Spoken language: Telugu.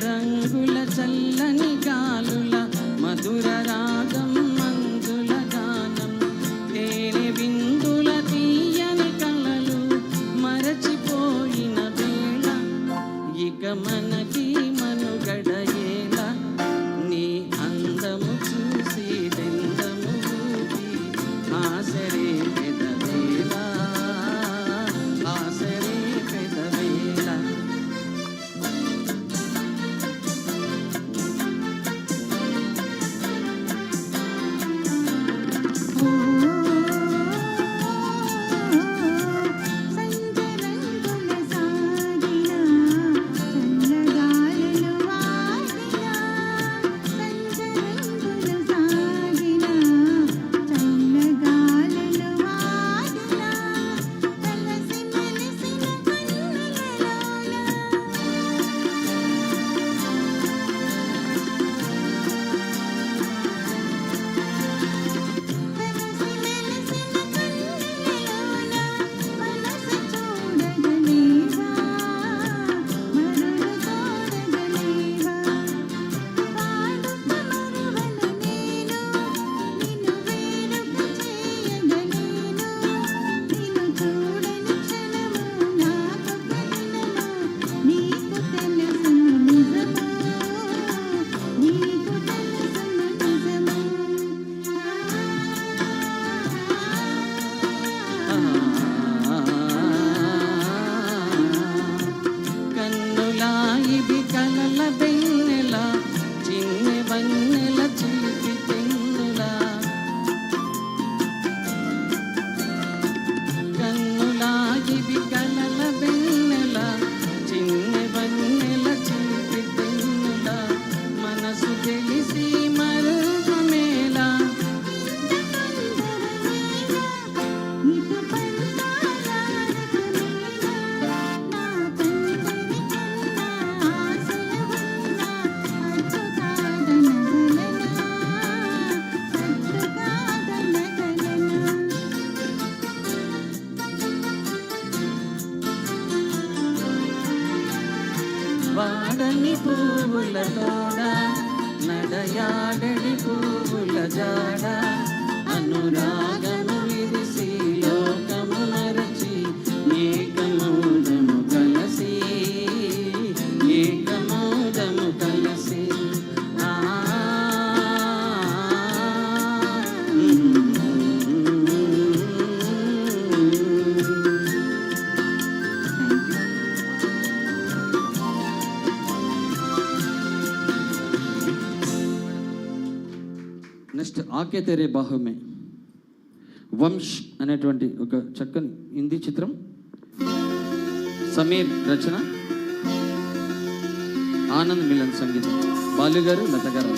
రంగుల చల్లని గాలుల మధుర రాగం మంజుల గానం తేనె విందుల తీయని కలలు మరచిపోయిన వేళ ఇక మనకి మనుగడయేల నీ అందము చూసి దెందము ఊపి ఆసరే పెదవేళ ఆసరే పెదవేళ వాడని పువ్వుల తోడ నడయాడని పువ్వుల జాడ అనురాగము విరిసి లోకము మరచి ఏకమౌదము కలసి ఏకమౌదము కలసి నెక్స్ట్ ఆకే తెరే బాహుమే వంశ్ అనేటువంటి ఒక చక్కని హిందీ చిత్రం సమీర్ రచన ఆనంద్ మిలన్ సంగీతం బాలు గారు లత గారు